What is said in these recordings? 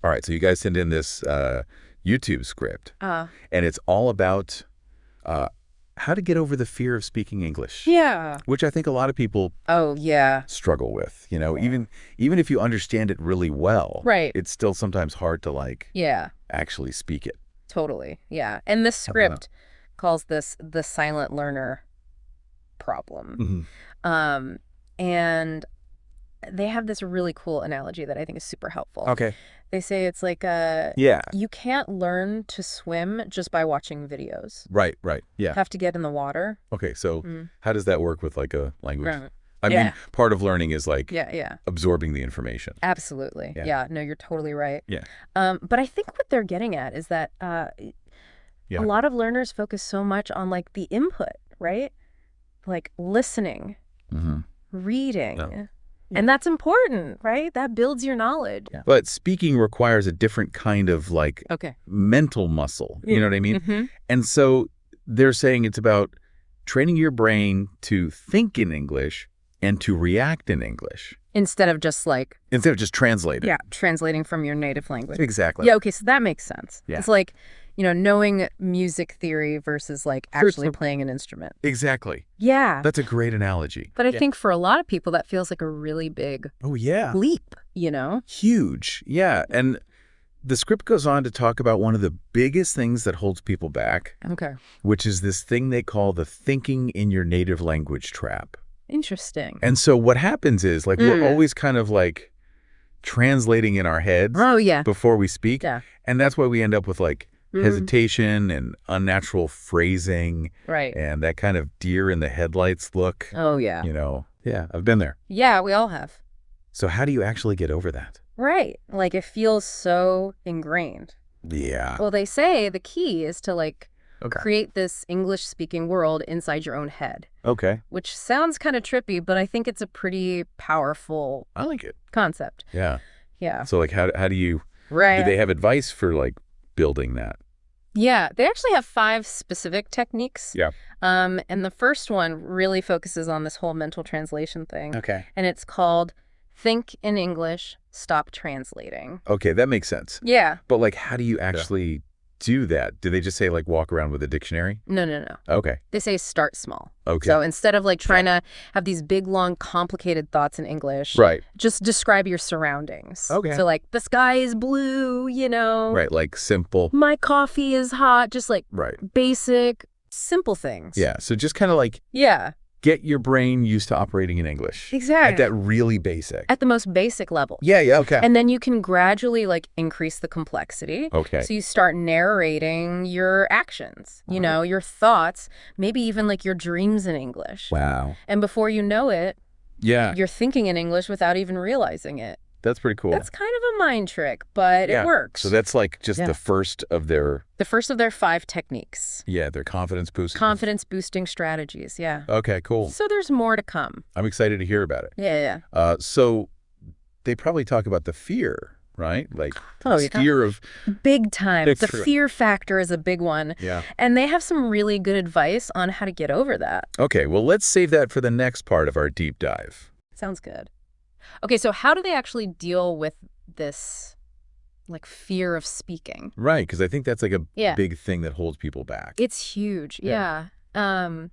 All right, so you guys send in this YouTube script, and it's all about how to get over the fear of speaking English. Yeah. Which I think a lot of people struggle with. You know, even if you understand it really well, right, it's still sometimes hard to like actually speak it. Totally. Yeah. And this script calls this the silent learner problem. And they have this really cool analogy that I think is super helpful. Okay. They say it's like you can't learn to swim just by watching videos. Right. Yeah. Have to get in the water. Okay, so how does that work with like a language? Right. I mean, part of learning is like absorbing the information. Absolutely. Yeah. No, you're totally right. Yeah. But I think what they're getting at is that a lot of learners focus so much on like the input, right? Like listening, reading. No. And that's important, right? That builds your knowledge. Yeah. But speaking requires a different kind of like mental muscle. You know what I mean? And so they're saying it's about training your brain to think in English and to react in English. Instead of just translating. Yeah, translating from your native language. Exactly. Yeah, okay, so that makes sense. Yeah. It's like, knowing music theory versus like actually playing an instrument. Exactly. Yeah. That's a great analogy. But I think for a lot of people that feels like a really big leap, Huge. Yeah. And the script goes on to talk about one of the biggest things that holds people back. Okay. Which is this thing they call the thinking in your native language trap. Interesting. And so what happens is like we're always kind of like translating in our heads before we speak. Yeah. And that's why we end up with like hesitation and unnatural phrasing. Right. And that kind of deer in the headlights look. Oh, yeah. Yeah, I've been there. Yeah, we all have. So how do you actually get over that? Right. Like it feels so ingrained. Yeah. Well, they say the key is to like create this English-speaking world inside your own head. Okay. Which sounds kind of trippy, but I think it's a pretty powerful I like it. Concept. Yeah. Yeah. So like how do you do they have advice for like building that? Yeah, they actually have 5 specific techniques. Yeah. And the first one really focuses on this whole mental translation thing. Okay. And it's called Think in English, Stop Translating. Okay, that makes sense. Yeah. But like how do you actually do that? Do they just say like walk around with a dictionary? No. Okay. They say start small. Okay. So instead of like trying to have these big, long, complicated thoughts in English, just describe your surroundings. Okay. So like the sky is blue, Right, like simple. My coffee is hot, just like basic, simple things. Yeah, so just kind of like get your brain used to operating in English. Exactly. At that really basic. At the most basic level. Yeah, okay. And then you can gradually like increase the complexity. Okay. So you start narrating your actions, your thoughts, maybe even like your dreams in English. Wow. And before you know it, you're thinking in English without even realizing it. That's pretty cool. That's kind of a mind trick, but it works. So that's like just the first of their... The first of their 5 techniques. Yeah, their confidence boosting. Confidence boosting strategies, yeah. Okay, cool. So there's more to come. I'm excited to hear about it. Yeah. So they probably talk about the fear, right? Like fear of... Big time. The fear factor is a big one. Yeah. And they have some really good advice on how to get over that. Okay, well, let's save that for the next part of our deep dive. Sounds good. Okay, so how do they actually deal with this, like, fear of speaking? Right, because I think that's like a big thing that holds people back. It's huge, yeah. And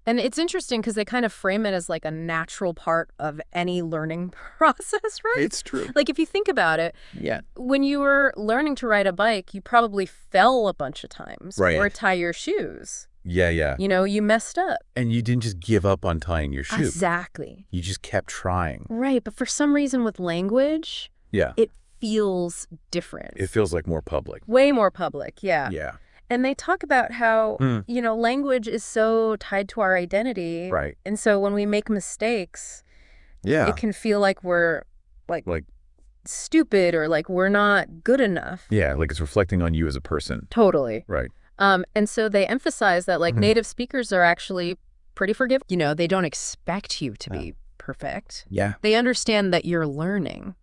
it's interesting because they kind of frame it as like a natural part of any learning process, right? It's true. Like if you think about it, when you were learning to ride a bike, you probably fell a bunch of times or tie your shoes. Yeah. You messed up. And you didn't just give up on tying your shoe. Exactly. You just kept trying. Right, but for some reason with language, it feels different. It feels like more public. Way more public, yeah. Yeah. And they talk about how, language is so tied to our identity. Right. And so when we make mistakes, it can feel like we're like stupid or like we're not good enough. Yeah, like it's reflecting on you as a person. Totally. Right. And so they emphasize that like native speakers are actually pretty forgiving. They don't expect you to be perfect. Yeah. They understand that you're learning.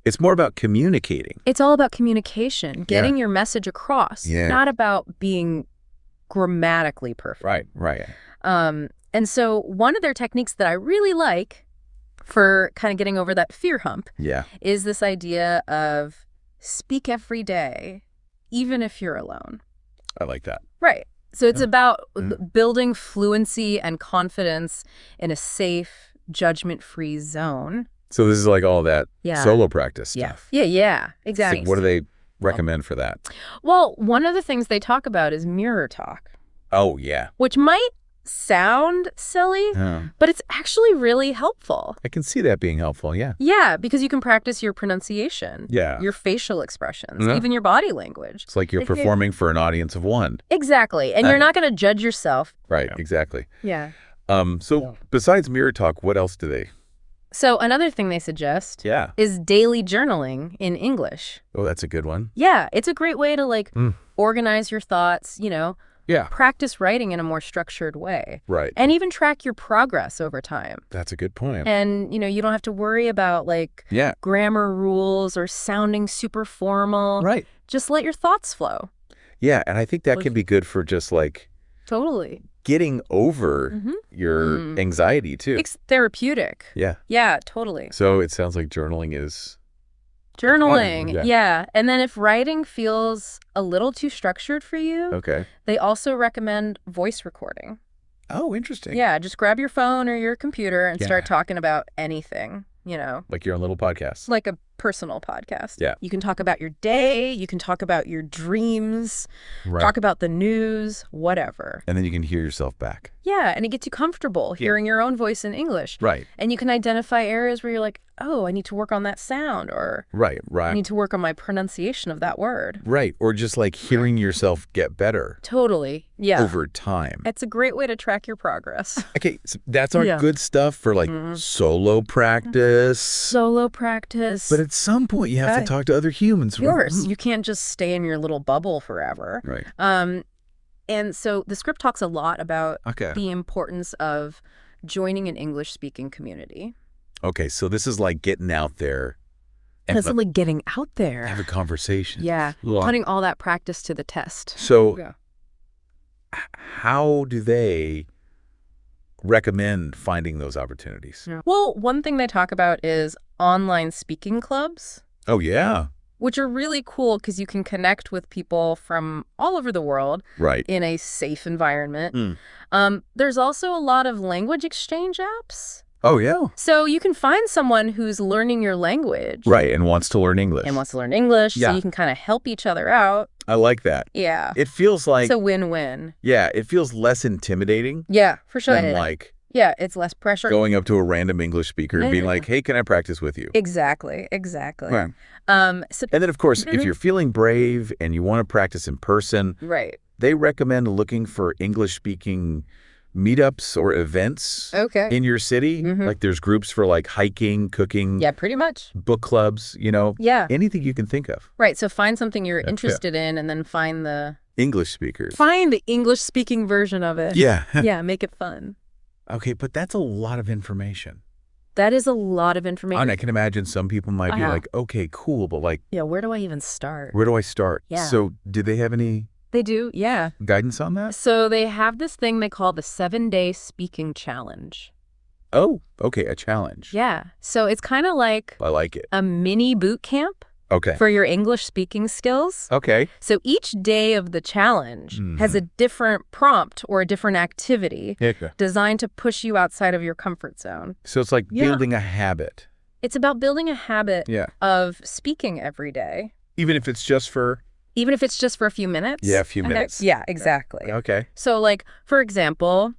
It's more about communicating. It's all about communication, getting your message across, not about being grammatically perfect. Right. And so one of their techniques that I really like for kind of getting over that fear hump is this idea of speak every day, even if you're alone. I like that. Right. So it's about building fluency and confidence in a safe, judgment-free zone. So this is like all that solo practice stuff. Yeah, exactly. So what do they recommend for that? Well, one of the things they talk about is mirror talk. Oh, yeah. Which might sound silly, but it's actually really helpful. I can see that being helpful, yeah. Yeah, because you can practice your pronunciation, your facial expressions, even your body language. It's like you're performing for an audience of one. Exactly. And you're not going to judge yourself. Right, exactly. Yeah. So besides mirror talk, what else do they? So another thing they suggest is daily journaling in English. Oh, that's a good one. Yeah, it's a great way to organize your thoughts, practice writing in a more structured way. Right. And even track your progress over time. That's a good point. And, you don't have to worry about grammar rules or sounding super formal. Right. Just let your thoughts flow. Yeah, and I think that can be good for just totally getting over your anxiety too. It's therapeutic. Yeah. Yeah, totally. So it sounds like journaling is... Journaling, yeah. And then if writing feels a little too structured for you, they also recommend voice recording. Oh, interesting. Yeah, just grab your phone or your computer and start talking about anything, Like your own little podcast. Like a personal podcast. Yeah. You can talk about your day, you can talk about your dreams, talk about the news, whatever. And then you can hear yourself back. Yeah, and it gets you comfortable hearing your own voice in English. Right. And you can identify areas where you're like, oh, I need to work on that sound, or I need to work on my pronunciation of that word. Right, or just hearing yourself get better. Totally, yeah. Over time. It's a great way to track your progress. Okay, so that's our good stuff for solo practice. Solo practice. But at some point you have to talk to other humans. Of course, you can't just stay in your little bubble forever. Right. And so the script talks a lot about the importance of joining an English-speaking community. Okay, so this is like getting out there. And it's like getting out there. Have a conversation. Yeah, putting all that practice to the test. So how do they recommend finding those opportunities? Well, one thing they talk about is online speaking clubs. Oh, yeah. Which are really cool because you can connect with people from all over the world in a safe environment. There's also a lot of language exchange apps. Oh, yeah. So you can find someone who's learning your language. Right, and wants to learn English. So you can kind of help each other out. I like that. Yeah. It feels like... It's a win-win. Yeah, it feels less intimidating. Yeah, for sure. Than it's less pressure. Going up to a random English speaker and being like, hey, can I practice with you? Exactly. Right. And then, of course, if you're feeling brave and you want to practice in person, they recommend looking for English-speaking meetups or events in your city. Like there's groups for hiking, cooking. Yeah, pretty much. Book clubs, anything you can think of. Right. So find something you're interested in and then find the... English speakers. Find the English-speaking version of it. Yeah. Yeah, make it fun. Okay, but that's a lot of information. That is a lot of information. And I can imagine some people might be like, okay, cool, but yeah, where do I even start? Where do I start? Yeah. So do they have any... They do, yeah. Guidance on that? So they have this thing they call the 7-day speaking challenge. Oh, okay, a challenge. Yeah. So it's kind of like... I like it. A mini boot camp. For your English speaking skills. Okay. So each day of the challenge has a different prompt or a different activity designed to push you outside of your comfort zone. So it's like building a habit. It's about building a habit of speaking every day. Even if it's just for... Even if it's just for a few minutes? Yeah, a few minutes. Yeah, exactly. Okay. So for example,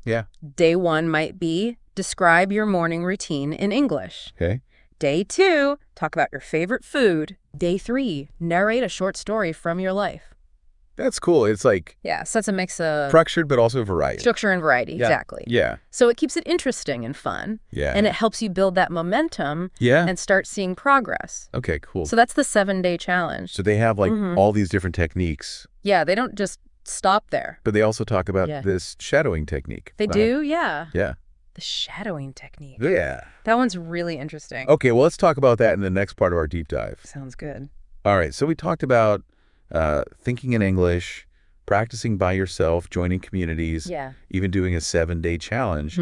day 1 might be describe your morning routine in English. Okay. Day 2, talk about your favorite food. Day 3, narrate a short story from your life. That's cool. It's like... Yeah, so it's a mix of... Structured, but also variety. Structure and variety, exactly. Yeah. So it keeps it interesting and fun. Yeah. And it helps you build that momentum and start seeing progress. Okay, cool. So that's the 7-day challenge. So they have all these different techniques. Yeah, they don't just stop there. But they also talk about this shadowing technique. They do, yeah. Yeah. The shadowing technique. Yeah. That one's really interesting. Okay, well, let's talk about that in the next part of our deep dive. Sounds good. All right, so we talked about thinking in English, practicing by yourself, joining communities, even doing a 7-day challenge.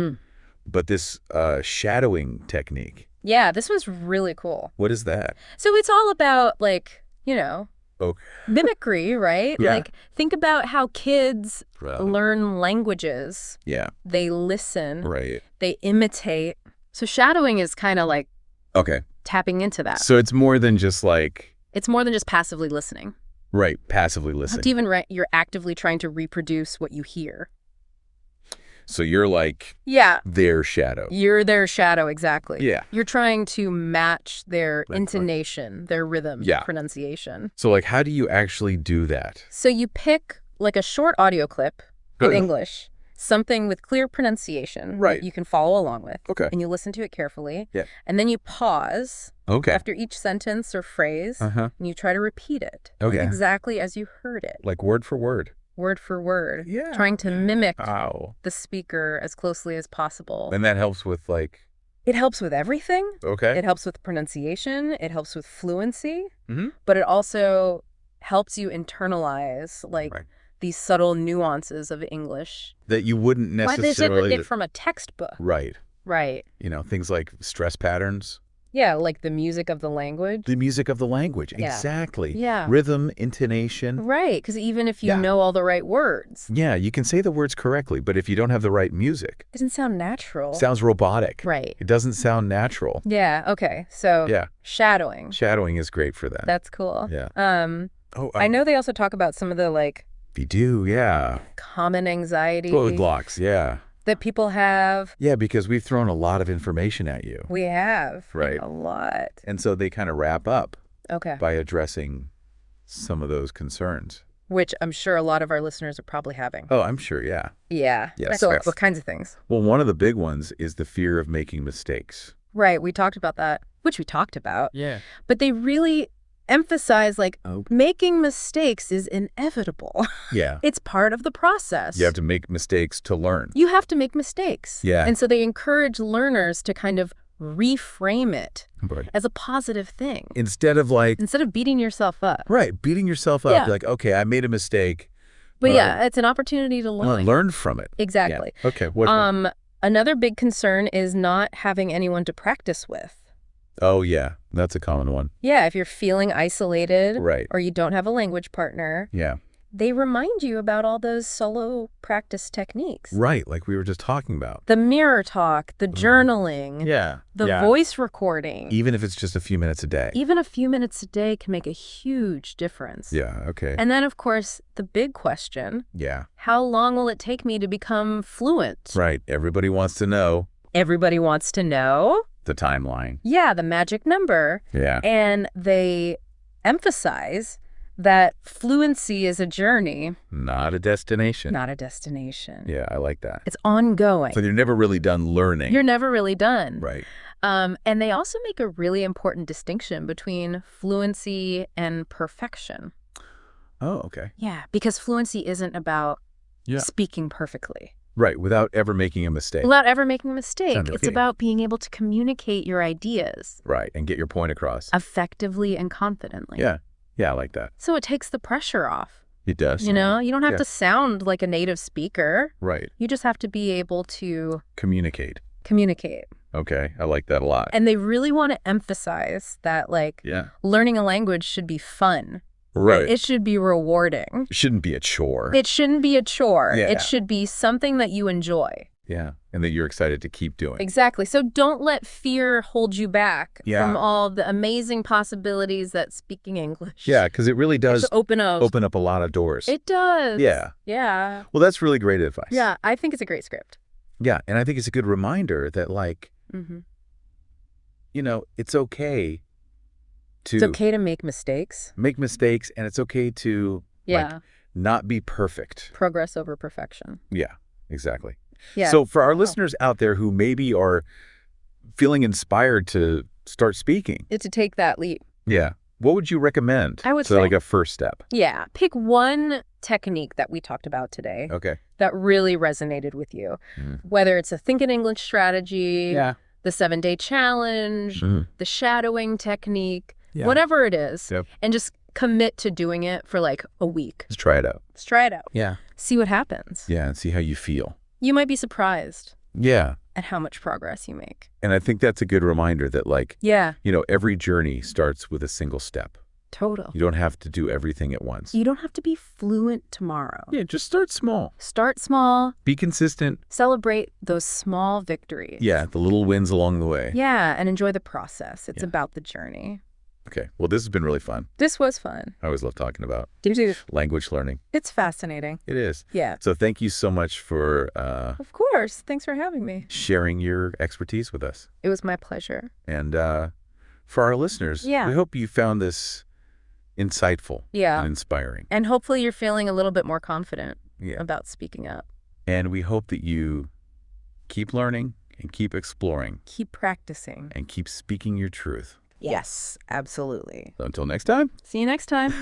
But this shadowing technique. Yeah, this one's really cool. What is that? So it's all about you know, Okay. mimicry, right? Yeah. Like, think about how kids Right. learn languages. Yeah. They listen. Right. They imitate. So shadowing is kind of like tapping into that. So it's more than just like... It's more than just passively listening. Right, passively listening. Not even you're actively trying to reproduce what you hear. So you're like their shadow. You're their shadow, exactly. Yeah. You're trying to match their intonation, their rhythm, pronunciation. So like, how do you actually do that? So you pick like a short audio clip in English, something with clear pronunciation that you can follow along with. Okay. And you listen to it carefully. Yeah. And then you pause after each sentence or phrase, and you try to repeat it exactly as you heard it. Like word for word. Word for word. Yeah. Trying to mimic the speaker as closely as possible. And that helps with like... It helps with everything. Okay. It helps with pronunciation. It helps with fluency. But it also helps you internalize like these subtle nuances of English. That you wouldn't necessarily... Why they get from a textbook. Right. Right. You know, things like stress patterns. Yeah, like the music of the language. The music of the language, exactly. Yeah. Rhythm, intonation. Right, because even if you know all the right words. Yeah, you can say the words correctly, but if you don't have the right music... It doesn't sound natural. Sounds robotic. Right. It doesn't sound natural. Yeah, okay. So shadowing. Shadowing is great for that. That's cool. Yeah. I know they also talk about some of the like... They do, common anxiety. Roadblocks, that people have. Yeah, because we've thrown a lot of information at you. We have. Right. A lot. And so they kind of wrap up Okay. by addressing some of those concerns. Which I'm sure a lot of our listeners are probably having. Oh, I'm sure, yeah. Yeah. Yes. So what kinds of things? Well, one of the big ones is the fear of making mistakes. Right. We talked about that, which we talked about. Yeah. But they really emphasize, like, making mistakes is inevitable. Yeah. It's part of the process. You have to make mistakes to learn. You have to make mistakes. Yeah. And so they encourage learners to kind of reframe it as a positive thing. Instead of beating yourself up. Right. Beating yourself up. You're like, okay, I made a mistake. But it's an opportunity to learn. Learn from it. Exactly. Yeah. Okay. What? Another big concern is not having anyone to practice with. Oh, yeah. That's a common one. Yeah. If you're feeling isolated or you don't have a language partner. Yeah. They remind you about all those solo practice techniques. Right, like we were just talking about. The mirror talk, the journaling, the voice recording. Even if it's just a few minutes a day. Even a few minutes a day can make a huge difference. Yeah, okay. And then, of course, the big question. Yeah. How long will it take me to become fluent? Right, everybody wants to know. Everybody wants to know. The timeline. Yeah, the magic number. Yeah. And they emphasize that fluency is a journey. Not a destination. Not a destination. Yeah, I like that. It's ongoing. So you're never really done learning. You're never really done. Right. And they also make a really important distinction between fluency and perfection. Oh, okay. Yeah, because fluency isn't about speaking perfectly. Right, without ever making a mistake. Without ever making a mistake. It's about being able to communicate your ideas. Right, and get your point across. Effectively and confidently. Yeah. Yeah, I like that. So it takes the pressure off. It does. You know, you don't have to sound like a native speaker. Right. You just have to be able to communicate. Okay, I like that a lot. And they really want to emphasize that, like, learning a language should be fun. Right. It should be rewarding. It shouldn't be a chore. It shouldn't be a chore. Yeah. It should be something that you enjoy. Yeah, and that you're excited to keep doing. Exactly. So don't let fear hold you back from all the amazing possibilities that speaking English. Yeah, because it really does open up a lot of doors. It does. Yeah. Yeah. Well, that's really great advice. Yeah, I think it's a great script. Yeah, and I think it's a good reminder that, like, you know, it's okay to... It's okay to make mistakes. Make mistakes, and it's okay to, like, not be perfect. Progress over perfection. Yeah, exactly. Yeah. So for our listeners out there who maybe are feeling inspired to start speaking. To take that leap. Yeah. What would you recommend? I would say, like a first step. Yeah. Pick one technique that we talked about today. Okay. That really resonated with you. Whether it's a think in English strategy, the 7-day challenge, the shadowing technique, whatever it is. And just commit to doing it for like a week. Just try it out. Just try it out. Yeah. See what happens. Yeah, and see how you feel. You might be surprised. Yeah. At how much progress you make. And I think that's a good reminder that, like, you know, every journey starts with a single step. Total. You don't have to do everything at once. You don't have to be fluent tomorrow. Yeah, just start small. Start small. Be consistent. Celebrate those small victories. Yeah, the little wins along the way. Yeah, and enjoy the process. It's about the journey. Okay, well, this has been really fun. This was fun. I always love talking about language learning. It's fascinating. It is. Yeah. So thank you so much for Of course. Thanks for having me. sharing your expertise with us. It was my pleasure. And for our listeners, we hope you found this insightful and inspiring. And hopefully you're feeling a little bit more confident about speaking up. And we hope that you keep learning and keep exploring. Keep practicing. And keep speaking your truth. Yes, absolutely. So until next time. See you next time.